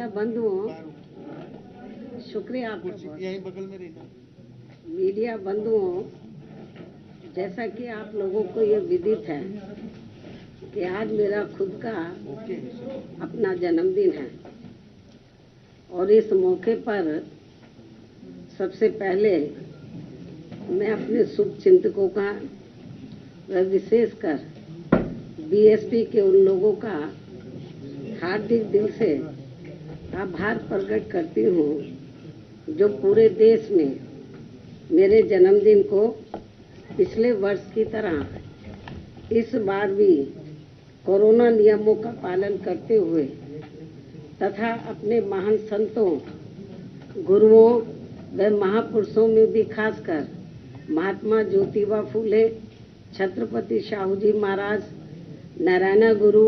Media बंधुओं, शुक्रिया आपका बहुत। यहीं बगल में रहना। मीडिया बंधुओं, जैसा कि आप लोगों को ये विदित है कि आज मेरा खुद का अपना जन्मदिन है और इस मौके पर सबसे पहले मैं अपने शुभ चिंतकों का व विशेषकर बीएसपी के उन लोगों का हार्दिक दिल से आभार प्रकट करती हूँ जो पूरे देश में मेरे जन्मदिन को पिछले वर्ष की तरह इस बार भी कोरोना नियमों का पालन करते हुए तथा अपने महान संतों, गुरुओं व महापुरुषों में भी खासकर महात्मा ज्योतिबा फूले, छत्रपति शाहू जी महाराज, नारायण गुरु,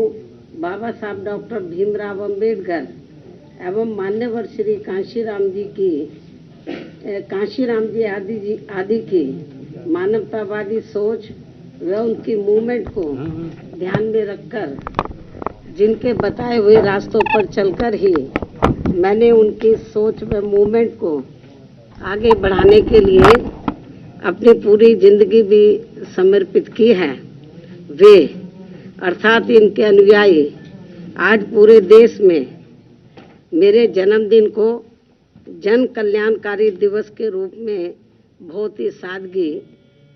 बाबा साहब डॉक्टर भीमराव अंबेडकर एवं मान्यवर श्री कांशीराम जी आदि की मानवतावादी सोच व उनकी मूवमेंट को ध्यान में रखकर जिनके बताए हुए रास्तों पर चलकर ही मैंने उनकी सोच व मूवमेंट को आगे बढ़ाने के लिए अपनी पूरी जिंदगी भी समर्पित की है। वे अर्थात इनके अनुयायी आज पूरे देश में मेरे जन्मदिन को जन कल्याणकारी दिवस के रूप में बहुत ही सादगी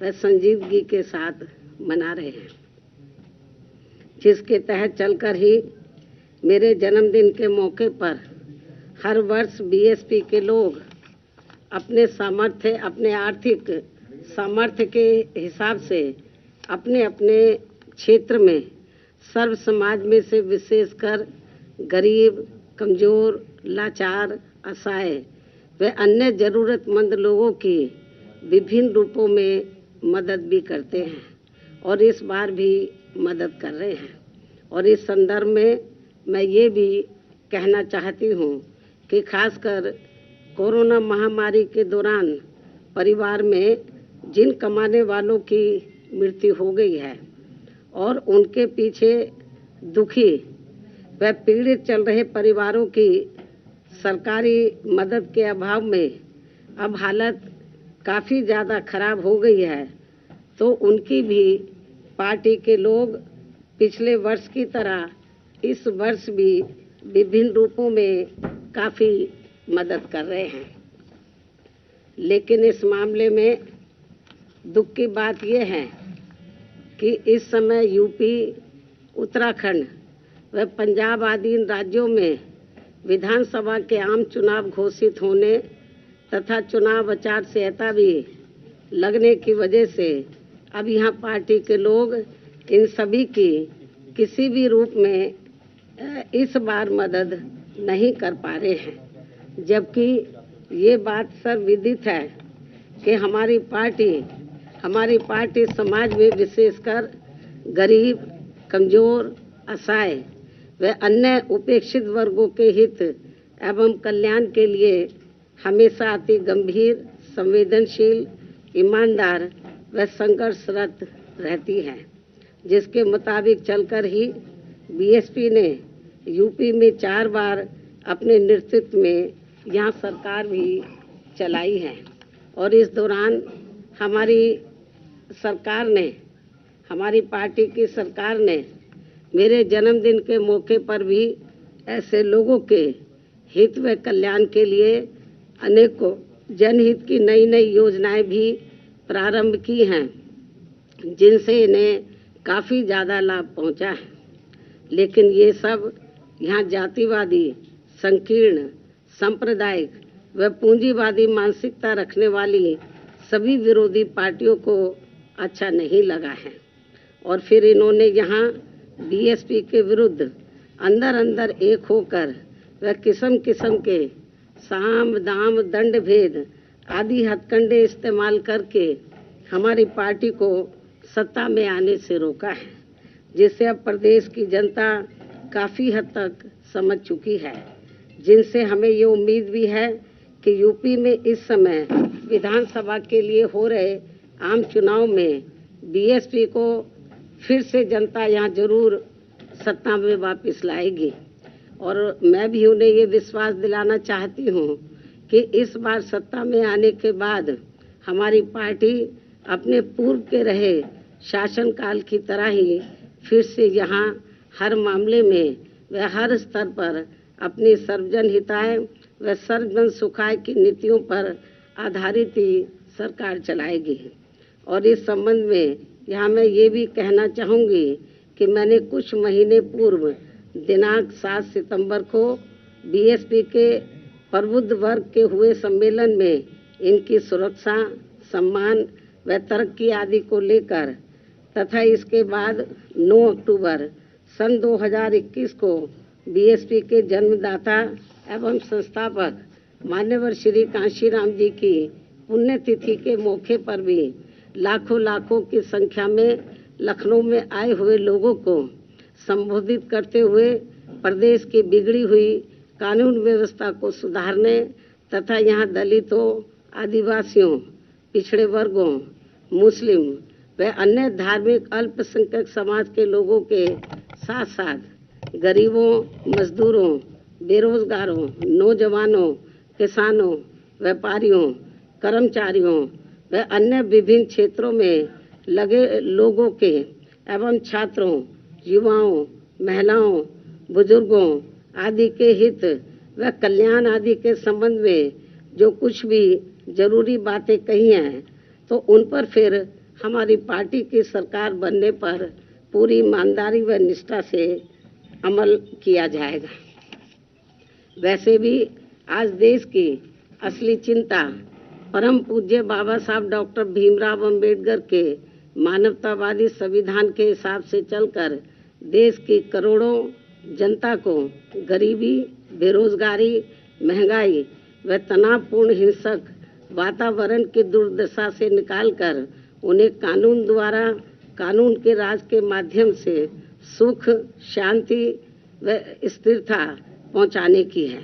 व संजीदगी के साथ मना रहे हैं, जिसके तहत चलकर ही मेरे जन्मदिन के मौके पर हर वर्ष बीएसपी के लोग अपने आर्थिक सामर्थ्य के हिसाब से अपने अपने क्षेत्र में सर्व समाज में से विशेषकर गरीब, कमजोर, लाचार, असहाय व अन्य जरूरतमंद लोगों की विभिन्न रूपों में मदद भी करते हैं और इस बार भी मदद कर रहे हैं। और इस संदर्भ में मैं ये भी कहना चाहती हूँ कि खासकर कोरोना महामारी के दौरान परिवार में जिन कमाने वालों की मृत्यु हो गई है और उनके पीछे दुखी व पीड़ित चल रहे परिवारों की सरकारी मदद के अभाव में अब हालत काफ़ी ज़्यादा खराब हो गई है, तो उनकी भी पार्टी के लोग पिछले वर्ष की तरह इस वर्ष भी विभिन्न रूपों में काफ़ी मदद कर रहे हैं। लेकिन इस मामले में दुख की बात यह है कि इस समय यूपी, उत्तराखंड व पंजाब आदि इन राज्यों में विधानसभा के आम चुनाव घोषित होने तथा चुनाव आचार संहिता भी लगने की वजह से अब यहाँ पार्टी के लोग इन सभी की किसी भी रूप में इस बार मदद नहीं कर पा रहे हैं, जबकि ये बात सर्वविदित है कि हमारी पार्टी समाज में विशेषकर गरीब, कमजोर, असहाय व अन्य उपेक्षित वर्गों के हित एवं कल्याण के लिए हमेशा अति गंभीर, संवेदनशील, ईमानदार व संघर्षरत रहती है, जिसके मुताबिक चलकर ही बीएसपी ने यूपी में 4 बार अपने नेतृत्व में यहाँ सरकार भी चलाई है। और इस दौरान हमारी पार्टी की सरकार ने मेरे जन्मदिन के मौके पर भी ऐसे लोगों के हित व कल्याण के लिए अनेकों जनहित की नई नई योजनाएं भी प्रारंभ की हैं, जिनसे इन्हें काफ़ी ज़्यादा लाभ पहुंचा है। लेकिन ये सब यहाँ जातिवादी, संकीर्ण, सांप्रदायिक व पूंजीवादी मानसिकता रखने वाली सभी विरोधी पार्टियों को अच्छा नहीं लगा है और फिर इन्होंने यहाँ बीएसपी के विरुद्ध अंदर अंदर एक होकर व किस्म किस्म के साम, दाम, दंड भेद आदि हथकंडे इस्तेमाल करके हमारी पार्टी को सत्ता में आने से रोका है, जिससे अब प्रदेश की जनता काफ़ी हद तक समझ चुकी है, जिनसे हमें ये उम्मीद भी है कि यूपी में इस समय विधानसभा के लिए हो रहे आम चुनाव में बीएसपी को फिर से जनता यहाँ जरूर सत्ता में वापस लाएगी और मैं भी उन्हें ये विश्वास दिलाना चाहती हूँ कि इस बार सत्ता में आने के बाद हमारी पार्टी अपने पूर्व के रहे शासनकाल की तरह ही फिर से यहाँ हर मामले में व हर स्तर पर अपनी सर्वजन हिताय व सर्वजन सुखाय की नीतियों पर आधारित ही सरकार चलाएगी। और इस संबंध में यहाँ मैं ये भी कहना चाहूँगी कि मैंने कुछ महीने पूर्व दिनांक 7 सितंबर को बीएसपी के प्रबुद्ध वर्ग के हुए सम्मेलन में इनकी सुरक्षा, सम्मान व तरक्की आदि को लेकर तथा इसके बाद 9 अक्टूबर सन 2021 को बीएसपी के जन्मदाता एवं संस्थापक मान्यवर श्री कांशीराम जी की पुण्यतिथि के मौके पर भी लाखों की संख्या में लखनऊ में आए हुए लोगों को संबोधित करते हुए प्रदेश की बिगड़ी हुई कानून व्यवस्था को सुधारने तथा यहाँ दलितों, आदिवासियों, पिछड़े वर्गों, मुस्लिम व अन्य धार्मिक अल्पसंख्यक समाज के लोगों के साथ साथ गरीबों, मजदूरों, बेरोजगारों, नौजवानों, किसानों, व्यापारियों, कर्मचारियों व अन्य विभिन्न क्षेत्रों में लगे लोगों के एवं छात्रों, युवाओं, महिलाओं, बुजुर्गों आदि के हित व कल्याण आदि के संबंध में जो कुछ भी जरूरी बातें कही हैं तो उन पर फिर हमारी पार्टी की सरकार बनने पर पूरी ईमानदारी व निष्ठा से अमल किया जाएगा। वैसे भी आज देश की असली चिंता परम पूज्य बाबा साहब डॉक्टर भीमराव अंबेडकर के मानवतावादी संविधान के हिसाब से चलकर देश की करोड़ों जनता को गरीबी, बेरोजगारी, महंगाई व तनावपूर्ण हिंसक वातावरण की दुर्दशा से निकालकर उन्हें कानून द्वारा कानून के राज के माध्यम से सुख, शांति व स्थिरता पहुंचाने की है,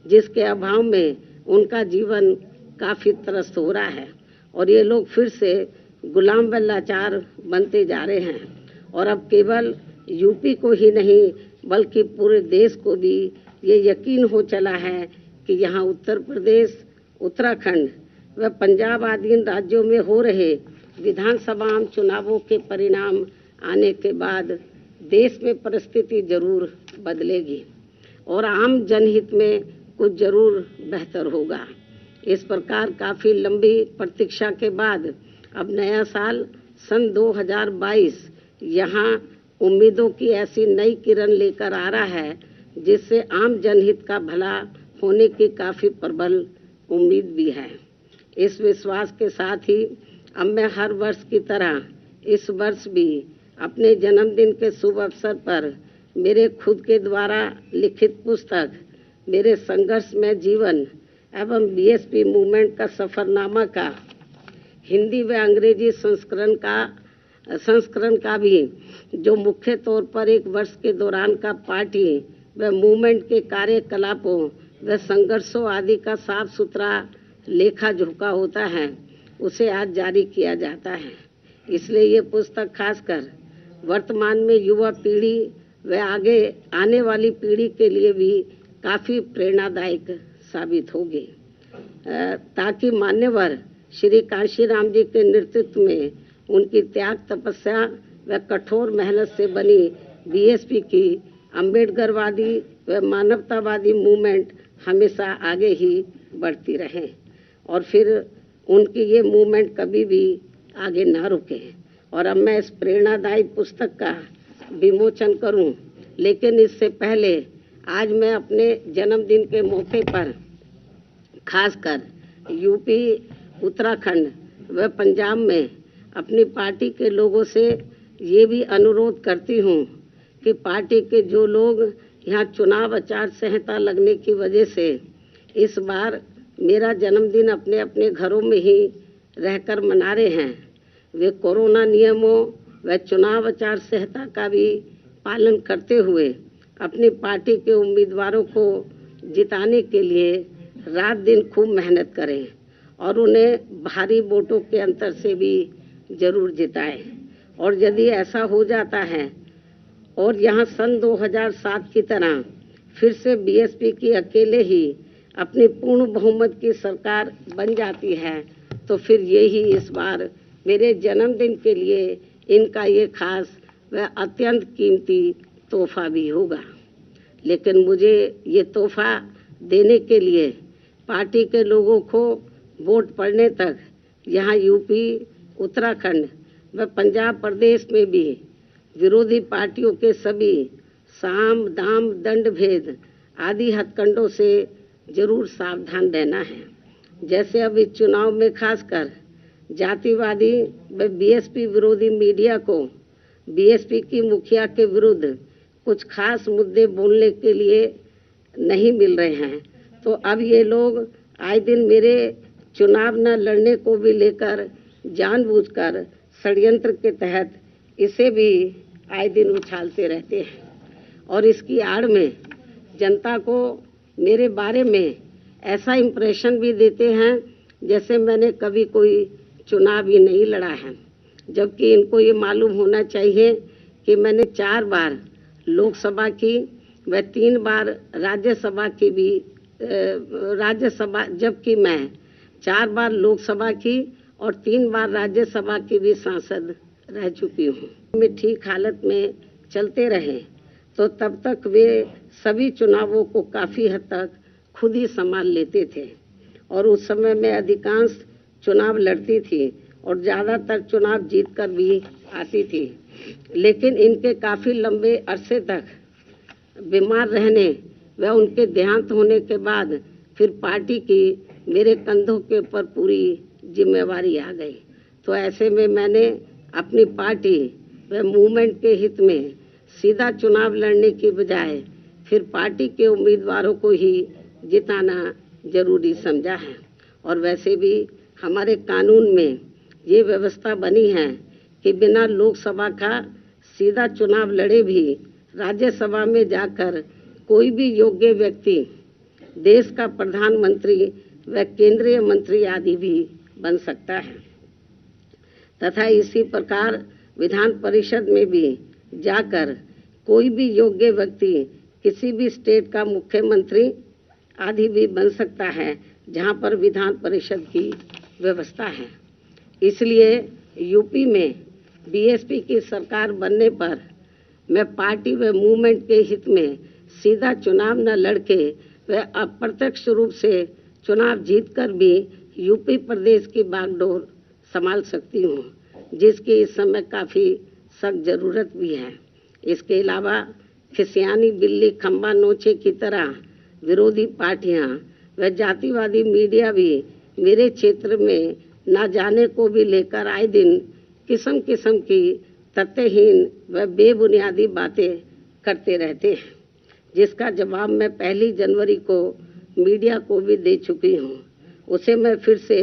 जिसके अभाव में उनका जीवन काफी त्रस्त हो रहा है और ये लोग फिर से गुलाम व लाचार बनते जा रहे हैं। और अब केवल यूपी को ही नहीं बल्कि पूरे देश को भी ये यकीन हो चला है कि यहाँ उत्तर प्रदेश, उत्तराखंड व पंजाब आदि राज्यों में हो रहे विधानसभा चुनावों के परिणाम आने के बाद देश में परिस्थिति जरूर बदलेगी और आम जनहित में कुछ जरूर बेहतर होगा। इस प्रकार काफी लंबी प्रतीक्षा के बाद अब नया साल सन 2022 यहाँ उम्मीदों की ऐसी नई किरण लेकर आ रहा है जिससे आम जनहित का भला होने की काफी प्रबल उम्मीद भी है। इस विश्वास के साथ ही अब मैं हर वर्ष की तरह इस वर्ष भी अपने जन्मदिन के शुभ अवसर पर मेरे खुद के द्वारा लिखित पुस्तक मेरे संघर्षमय जीवन एवं बीएसपी मूवमेंट का सफरनामा का हिंदी व अंग्रेजी संस्करण का भी जो मुख्य तौर पर एक वर्ष के दौरान का पार्टी व मूवमेंट के कार्यकलापों व संघर्षों आदि का साफ सुथरा लेखा जोखा होता है, उसे आज जारी किया जाता है। इसलिए ये पुस्तक खासकर वर्तमान में युवा पीढ़ी व आगे आने वाली पीढ़ी के लिए भी काफी प्रेरणादायक साबित होगी, ताकि मान्यवर श्री कांशीराम जी के नेतृत्व में उनकी त्याग, तपस्या व कठोर मेहनत से बनी बीएसपी की अम्बेडकरवादी व मानवतावादी मूवमेंट हमेशा आगे ही बढ़ती रहे और फिर उनकी ये मूवमेंट कभी भी आगे ना रुके। और अब मैं इस प्रेरणादायी पुस्तक का विमोचन करूं, लेकिन इससे पहले आज मैं अपने जन्मदिन के मौके पर खासकर यूपी, उत्तराखंड व पंजाब में अपनी पार्टी के लोगों से ये भी अनुरोध करती हूँ कि पार्टी के जो लोग यहाँ चुनाव आचार संहिता लगने की वजह से इस बार मेरा जन्मदिन अपने अपने घरों में ही रहकर मना रहे हैं, वे कोरोना नियमों व चुनाव आचार संहिता का भी पालन करते हुए अपनी पार्टी के उम्मीदवारों को जिताने के लिए रात दिन खूब मेहनत करें और उन्हें भारी वोटों के अंतर से भी जरूर जिताएं। और यदि ऐसा हो जाता है और यहाँ सन 2007 की तरह फिर से बीएसपी की अकेले ही अपनी पूर्ण बहुमत की सरकार बन जाती है तो फिर यही इस बार मेरे जन्मदिन के लिए इनका ये खास व अत्यंत कीमती तोहफा भी होगा। लेकिन मुझे ये तोहफा देने के लिए पार्टी के लोगों को वोट पड़ने तक यहाँ यूपी, उत्तराखंड व पंजाब प्रदेश में भी विरोधी पार्टियों के सभी साम, दाम, दंड भेद आदि हथकंडों से जरूर सावधान रहना है। जैसे अब इस चुनाव में खासकर जातिवादी व बीएसपी विरोधी मीडिया को बीएसपी की मुखिया के विरुद्ध कुछ खास मुद्दे बोलने के लिए नहीं मिल रहे हैं, तो अब ये लोग आए दिन मेरे चुनाव न लड़ने को भी लेकर जानबूझकर षड्यंत्र के तहत इसे भी आए दिन उछालते रहते हैं और इसकी आड़ में जनता को मेरे बारे में ऐसा इम्प्रेशन भी देते हैं जैसे मैंने कभी कोई चुनाव ही नहीं लड़ा है, जबकि इनको ये मालूम होना चाहिए कि मैंने 4 बार लोकसभा की व 3 बार राज्यसभा की भी राज्यसभा, जबकि मैं 4 बार लोकसभा की और 3 बार राज्यसभा की भी सांसद रह चुकी हूँ। मैं ठीक हालत में चलते रहे तो तब तक वे सभी चुनावों को काफ़ी हद तक खुद ही संभाल लेते थे और उस समय मैं अधिकांश चुनाव लड़ती थी और ज़्यादातर चुनाव जीत कर भी आती थी। लेकिन इनके काफ़ी लंबे अरसे तक बीमार रहने व उनके देहांत होने के बाद फिर पार्टी की मेरे कंधों के ऊपर पूरी जिम्मेवारी आ गई। तो ऐसे में मैंने अपनी पार्टी व मूवमेंट के हित में सीधा चुनाव लड़ने की बजाय फिर पार्टी के उम्मीदवारों को ही जिताना जरूरी समझा है। और वैसे भी हमारे कानून में ये व्यवस्था बनी है कि बिना लोकसभा का सीधा चुनाव लड़े भी राज्यसभा में जाकर कोई भी योग्य व्यक्ति देश का प्रधानमंत्री व केंद्रीय मंत्री आदि भी बन सकता है तथा इसी प्रकार विधान परिषद में भी जाकर कोई भी योग्य व्यक्ति किसी भी स्टेट का मुख्यमंत्री आदि भी बन सकता है जहां पर विधान परिषद की व्यवस्था है। इसलिए यूपी में बीएसपी की सरकार बनने पर मैं पार्टी व मूवमेंट के हित में सीधा चुनाव न लड़के व अप्रत्यक्ष रूप से चुनाव जीतकर भी यूपी प्रदेश की बागडोर संभाल सकती हूँ, जिसकी इस समय काफ़ी सख्त ज़रूरत भी है। इसके अलावा खिसियानी बिल्ली खंबा नोचे की तरह विरोधी पार्टियां व जातिवादी मीडिया भी मेरे क्षेत्र में न जाने को भी लेकर आए दिन किस्म किस्म की तथ्यहीन व बेबुनियादी बातें करते रहते हैं, जिसका जवाब मैं 1 जनवरी को मीडिया को भी दे चुकी हूँ। उसे मैं फिर से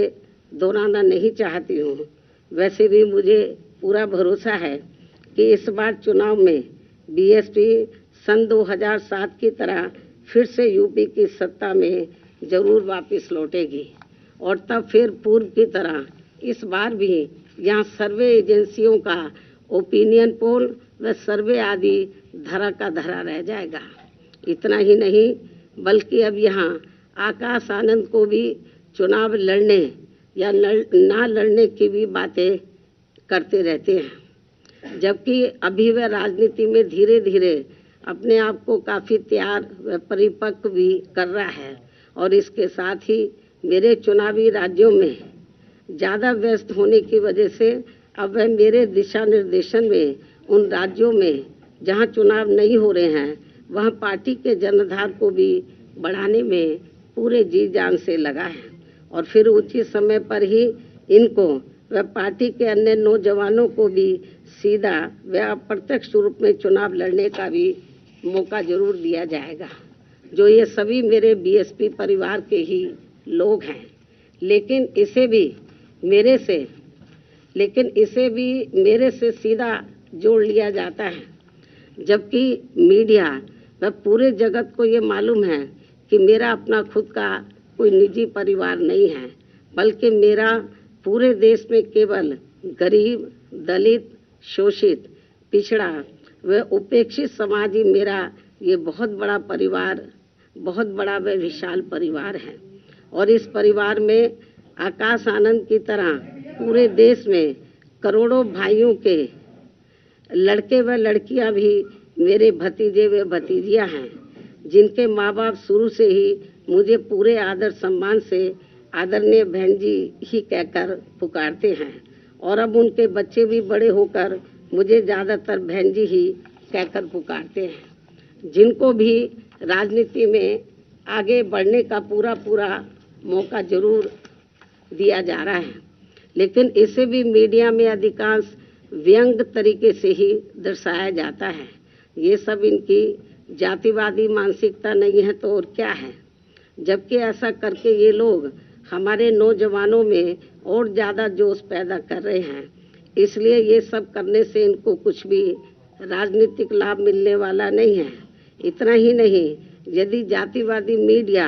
दोहराना नहीं चाहती हूँ। वैसे भी मुझे पूरा भरोसा है कि इस बार चुनाव में बीएसपी सन 2007 की तरह फिर से यूपी की सत्ता में जरूर वापस लौटेगी और तब फिर पूर्व की तरह इस बार भी यहाँ सर्वे एजेंसियों का ओपिनियन पोल व सर्वे आदि धरा का धरा रह जाएगा। इतना ही नहीं बल्कि अब यहाँ आकाश आनंद को भी चुनाव लड़ने या ना लड़ने की भी बातें करते रहते हैं, जबकि अभी वह राजनीति में धीरे धीरे अपने आप को काफ़ी तैयार व परिपक्व भी कर रहा है और इसके साथ ही मेरे चुनावी राज्यों में ज़्यादा व्यस्त होने की वजह से अब वह मेरे दिशा निर्देशन में उन राज्यों में जहां चुनाव नहीं हो रहे हैं वहां पार्टी के जनाधार को भी बढ़ाने में पूरे जी जान से लगा है और फिर उचित समय पर ही इनको व पार्टी के अन्य नौजवानों को भी सीधा व अप्रत्यक्ष रूप में चुनाव लड़ने का भी मौका जरूर दिया जाएगा, जो ये सभी मेरे बीएसपी परिवार के ही लोग हैं। लेकिन इसे भी मेरे से सीधा जोड़ लिया जाता है, जबकि मीडिया व पूरे जगत को ये मालूम है कि मेरा अपना खुद का कोई निजी परिवार नहीं है, बल्कि मेरा पूरे देश में केवल गरीब, दलित, शोषित, पिछड़ा व उपेक्षित समाज ही मेरा ये बहुत बड़ा परिवार, बहुत बड़ा व विशाल परिवार है और इस परिवार में आकाश आनंद की तरह पूरे देश में करोड़ों भाइयों के लड़के व लड़कियां भी मेरे भतीजे व भतीजियां हैं, जिनके माँ बाप शुरू से ही मुझे पूरे आदर सम्मान से आदरणीय बहन जी ही कहकर पुकारते हैं और अब उनके बच्चे भी बड़े होकर मुझे ज़्यादातर बहन जी ही कहकर पुकारते हैं, जिनको भी राजनीति में आगे बढ़ने का पूरा मौका जरूर दिया जा रहा है, लेकिन इसे भी मीडिया में अधिकांश व्यंग तरीके से ही दर्शाया जाता है। ये सब इनकी जातिवादी मानसिकता नहीं है तो और क्या है, जबकि ऐसा करके ये लोग हमारे नौजवानों में और ज़्यादा जोश पैदा कर रहे हैं। इसलिए ये सब करने से इनको कुछ भी राजनीतिक लाभ मिलने वाला नहीं है। इतना ही नहीं, यदि जातिवादी मीडिया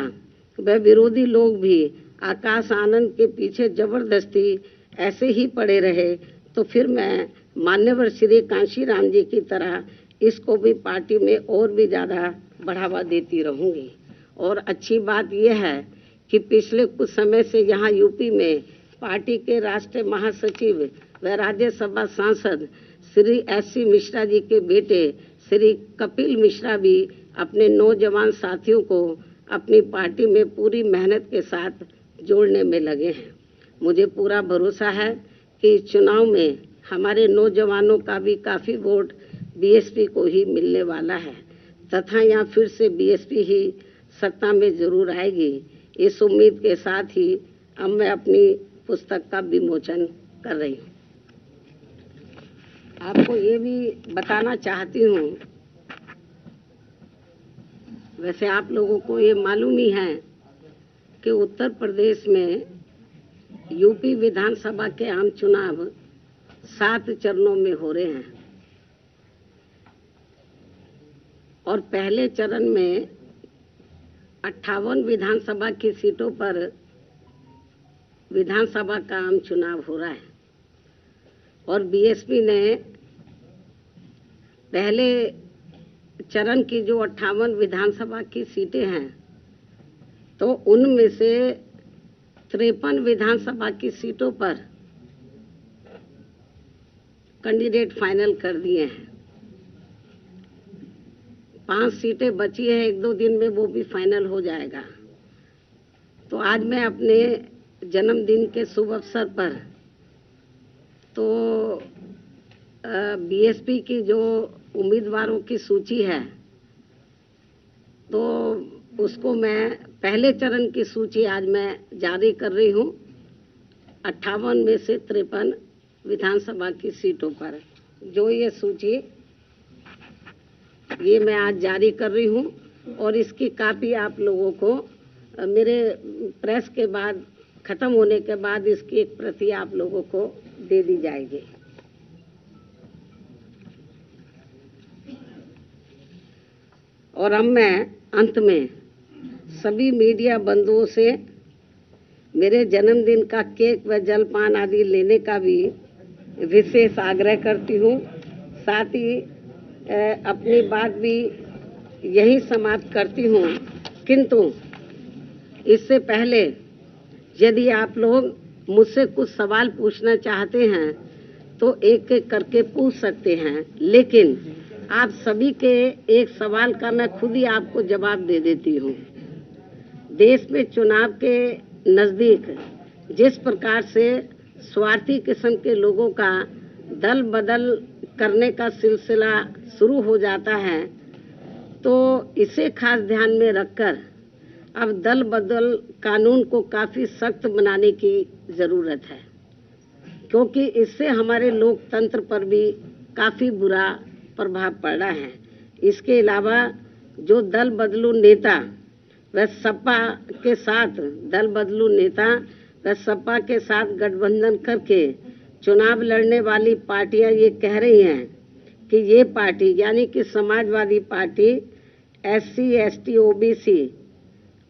व विरोधी लोग भी आकाश आनंद के पीछे जबरदस्ती ऐसे ही पड़े रहे तो फिर मैं मान्यवर श्री कांशीराम जी की तरह इसको भी पार्टी में और भी ज़्यादा बढ़ावा देती रहूँगी। और अच्छी बात यह है कि पिछले कुछ समय से यहाँ यूपी में पार्टी के राष्ट्रीय महासचिव व राज्यसभा सांसद श्री एस.सी. मिश्रा जी के बेटे श्री कपिल मिश्रा भी अपने नौजवान साथियों को अपनी पार्टी में पूरी मेहनत के साथ जोड़ने में लगे हैं। मुझे पूरा भरोसा है कि इस चुनाव में हमारे नौजवानों का भी काफ़ी वोट बीएसपी को ही मिलने वाला है तथा यहाँ फिर से बीएसपी ही सत्ता में जरूर आएगी। इस उम्मीद के साथ ही अब मैं अपनी पुस्तक का विमोचन कर रही हूँ। आपको ये भी बताना चाहती हूँ, वैसे आप लोगों को ये मालूम ही है कि उत्तर प्रदेश में यूपी विधानसभा के आम चुनाव 7 चरणों में हो रहे हैं और पहले चरण में 58 विधानसभा की सीटों पर विधानसभा का आम चुनाव हो रहा है और बीएसपी ने पहले चरण की जो 58 विधानसभा की सीटें हैं तो उनमें से 53 विधानसभा की सीटों पर कैंडिडेट फाइनल कर दिए हैं। 5 सीटें बची है, 1-2 दिन में वो भी फाइनल हो जाएगा। तो आज मैं अपने जन्मदिन के शुभ अवसर पर तो बीएसपी की जो उम्मीदवारों की सूची है तो उसको मैं पहले चरण की सूची आज मैं जारी कर रही हूँ। 58 में से 53 विधानसभा की सीटों पर जो ये सूची ये मैं आज जारी कर रही हूँ और इसकी कॉपी आप लोगों को मेरे प्रेस के बाद खत्म होने के बाद इसकी एक प्रति आप लोगों को दे दी जाएगी। और अब मैं अंत में सभी मीडिया बंधुओं से मेरे जन्मदिन का केक व जलपान आदि लेने का भी विशेष आग्रह करती हूँ। साथ ही अपनी बात भी यही समाप्त करती हूँ, किंतु इससे पहले यदि आप लोग मुझसे कुछ सवाल पूछना चाहते हैं तो एक एक करके पूछ सकते हैं, लेकिन आप सभी के एक सवाल का मैं खुद ही आपको जवाब दे देती हूँ। देश में चुनाव के नज़दीक जिस प्रकार से स्वार्थी किस्म के लोगों का दल बदल करने का सिलसिला शुरू हो जाता है, तो इसे खास ध्यान में रखकर अब दल बदल कानून को काफ़ी सख्त बनाने की ज़रूरत है, क्योंकि इससे हमारे लोकतंत्र पर भी काफ़ी बुरा प्रभाव पड़ रहा है। इसके अलावा जो दल बदलू नेता व सपा के साथ गठबंधन करके चुनाव लड़ने वाली पार्टियां ये कह रही हैं कि ये पार्टी यानी कि Samajwadi party SC, ST, OBC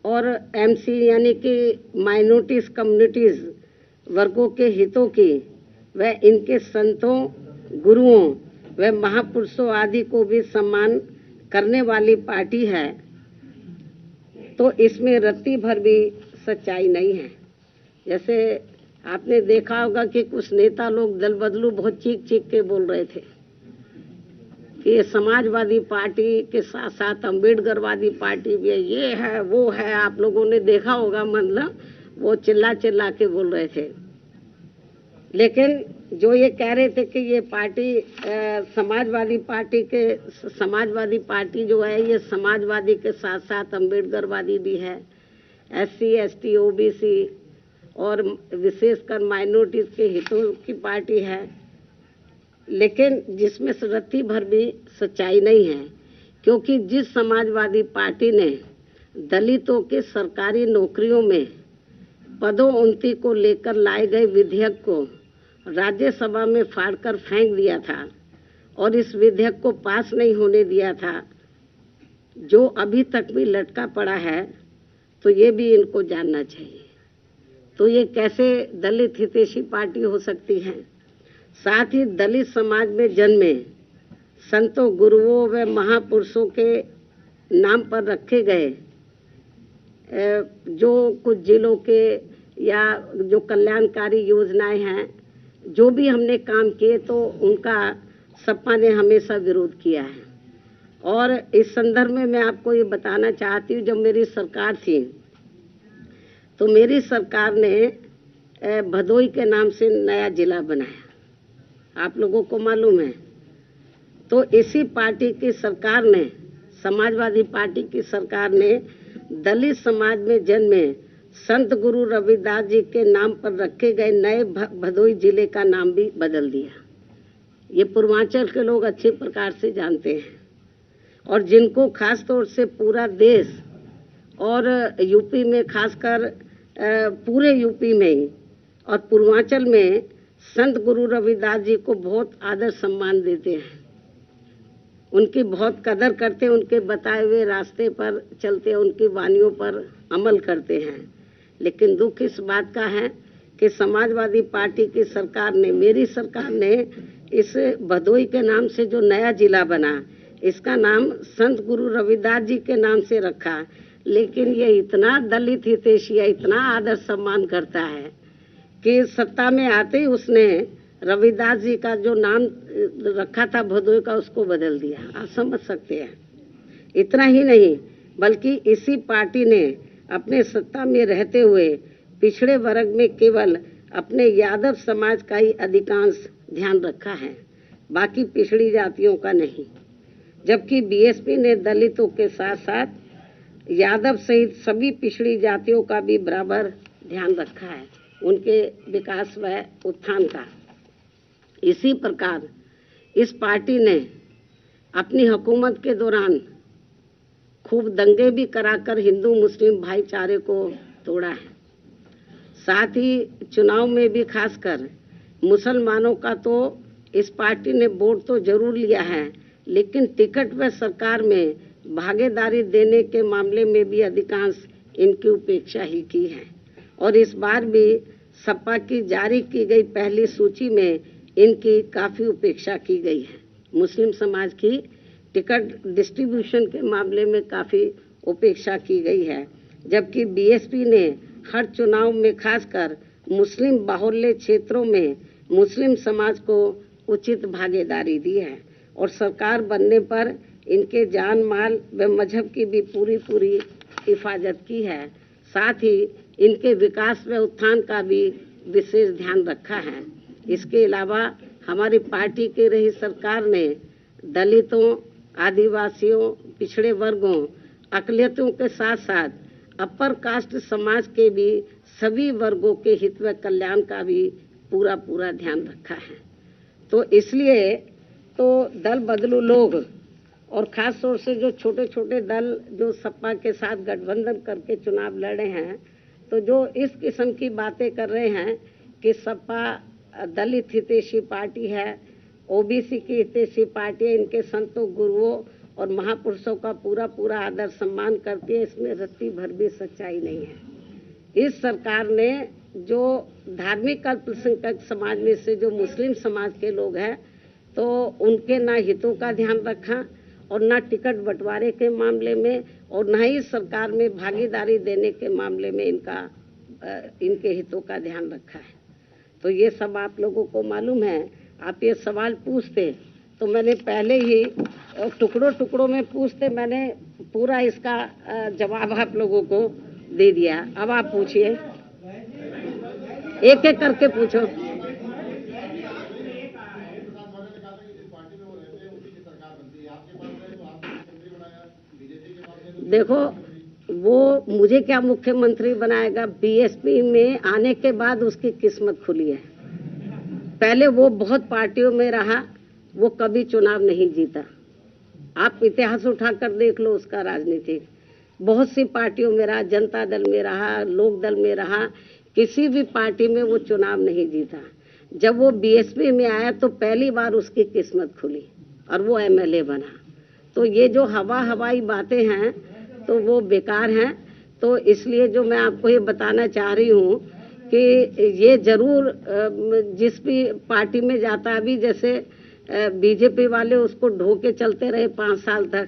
और MC यानी कि माइनॉरिटीज कम्युनिटीज वर्गों के हितों की व इनके संतों, गुरुओं व महापुरुषों आदि को भी सम्मान करने वाली पार्टी है, तो इसमें रत्ती भर भी सच्चाई नहीं है। जैसे आपने देखा होगा कि कुछ नेता लोग दल बदलू बहुत चीख चीख के बोल रहे थे कि ये समाजवादी पार्टी के साथ साथ अम्बेडकरवादी पार्टी भी है, ये है वो है। आप लोगों ने देखा होगा, मतलब वो चिल्ला चिल्ला के बोल रहे थे। लेकिन जो ये कह रहे थे कि ये पार्टी समाजवादी पार्टी जो है ये समाजवादी के साथ साथ अम्बेडकरवादी भी है, SC ST OBC और विशेषकर माइनॉरिटीज के हितों की पार्टी है, लेकिन जिसमें रत्ती भर भी सच्चाई नहीं है। क्योंकि जिस समाजवादी पार्टी ने दलितों के सरकारी नौकरियों में पदोन्नति को लेकर लाए गए विधेयक को राज्यसभा में फाड़कर फेंक दिया था और इस विधेयक को पास नहीं होने दिया था, जो अभी तक भी लटका पड़ा है, तो ये भी इनको जानना चाहिए। तो ये कैसे दलित हितैषी पार्टी हो सकती है? साथ ही दलित समाज में जन्मे संतों, गुरुओं व महापुरुषों के नाम पर रखे गए जो कुछ जिलों के या जो कल्याणकारी योजनाएं हैं, जो भी हमने काम किए, तो उनका सपा ने हमेशा विरोध किया है। और इस संदर्भ में मैं आपको ये बताना चाहती हूँ, जब मेरी सरकार थी तो मेरी सरकार ने भदोई के नाम से नया जिला बनाया, आप लोगों को मालूम है। तो इसी पार्टी की सरकार ने, समाजवादी पार्टी की सरकार ने दलित समाज में जन्मे संत गुरु रविदास जी के नाम पर रखे गए नए भदोई जिले का नाम भी बदल दिया। ये पूर्वांचल के लोग अच्छे प्रकार से जानते हैं, और जिनको खास तौर से पूरा देश और यूपी में, खासकर पूरे यूपी में और पूर्वांचल में संत गुरु रविदास जी को बहुत आदर सम्मान देते हैं, उनकी बहुत कदर करते हैं, उनके बताए हुए रास्ते पर चलते हैं, उनकी वानियों पर अमल करते हैं। लेकिन दुख इस बात का है कि समाजवादी पार्टी की सरकार ने, मेरी सरकार ने इस भदोई के नाम से जो नया जिला बना, इसका नाम संत गुरु रविदास जी के नाम से रखा। लेकिन ये इतना दलित हितैषी है, इतना आदर सम्मान करता है कि सत्ता में आते ही उसने रविदास जी का जो नाम रखा था भदोई का, उसको बदल दिया। आप समझ सकते हैं। इतना ही नहीं, बल्कि इसी पार्टी ने अपने सत्ता में रहते हुए पिछड़े वर्ग में केवल अपने यादव समाज का ही अधिकांश ध्यान रखा है, बाकी पिछड़ी जातियों का नहीं। जबकि बीएसपी ने दलितों के साथ साथ यादव सहित सभी पिछड़ी जातियों का भी बराबर ध्यान रखा है, उनके विकास व उत्थान का। इसी प्रकार इस पार्टी ने अपनी हुकूमत के दौरान खूब दंगे भी कराकर हिंदू मुस्लिम भाईचारे को तोड़ा है। साथ ही चुनाव में भी खासकर मुसलमानों का तो इस पार्टी ने वोट तो जरूर लिया है, लेकिन टिकट व सरकार में भागीदारी देने के मामले में भी अधिकांश इनकी उपेक्षा ही की है। और इस बार भी सपा की जारी की गई पहली सूची में इनकी काफ़ी उपेक्षा की गई है। मुस्लिम समाज की टिकट डिस्ट्रीब्यूशन के मामले में काफ़ी उपेक्षा की गई है, जबकि बीएसपी ने हर चुनाव में खासकर मुस्लिम बाहुल्य क्षेत्रों में मुस्लिम समाज को उचित भागीदारी दी है और सरकार बनने पर इनके जान माल व मजहब की भी पूरी हिफाजत की है। साथ ही इनके विकास व उत्थान का भी विशेष ध्यान रखा है। इसके अलावा हमारी पार्टी की रही सरकार ने दलितों, आदिवासियों, पिछड़े वर्गों, अकलियतों के साथ साथ अपर कास्ट समाज के भी सभी वर्गों के हित व कल्याण का भी पूरा ध्यान रखा है। तो इसलिए तो दल बदलू लोग और खास तौर से जो छोटे छोटे दल जो सपा के साथ गठबंधन करके चुनाव लड़े हैं, तो जो इस किस्म की बातें कर रहे हैं कि सपा दलित हितैषी पार्टी है, ओबीसी की हितैषी पार्टी है, इनके संतों, गुरुओं और महापुरुषों का पूरा आदर सम्मान करती है, इसमें रत्ती भर भी सच्चाई नहीं है। इस सरकार ने जो धार्मिक अल्पसंख्यक समाज में से जो मुस्लिम समाज के लोग हैं, तो उनके ना हितों का ध्यान रखा और ना टिकट बंटवारे के मामले में और ना ही सरकार में भागीदारी देने के मामले में इनके हितों का ध्यान रखा है। तो ये सब आप लोगों को मालूम है। आप ये सवाल पूछते तो मैंने पहले ही टुकड़ों टुकड़ों में पूछते मैंने पूरा इसका जवाब आप लोगों को दे दिया। अब आप पूछिए, एक एक करके पूछो। देखो, वो मुझे क्या मुख्यमंत्री बनाएगा, बीएसपी में आने के बाद उसकी किस्मत खुली है। पहले वो बहुत पार्टियों में रहा, वो कभी चुनाव नहीं जीता। आप इतिहास उठाकर देख लो उसका राजनीतिक, बहुत सी पार्टियों में रहा, जनता दल में रहा, लोक दल में रहा, किसी भी पार्टी में वो चुनाव नहीं जीता। जब वो बीएसपी में आया तो पहली बार उसकी किस्मत खुली और वो एमएलए बना। तो ये जो हवाई बातें हैं तो वो बेकार हैं। तो इसलिए जो मैं आपको ये बताना चाह रही हूँ कि ये जरूर जिस भी पार्टी में जाता, अभी जैसे बीजेपी वाले उसको ढो के चलते रहे 5 साल तक,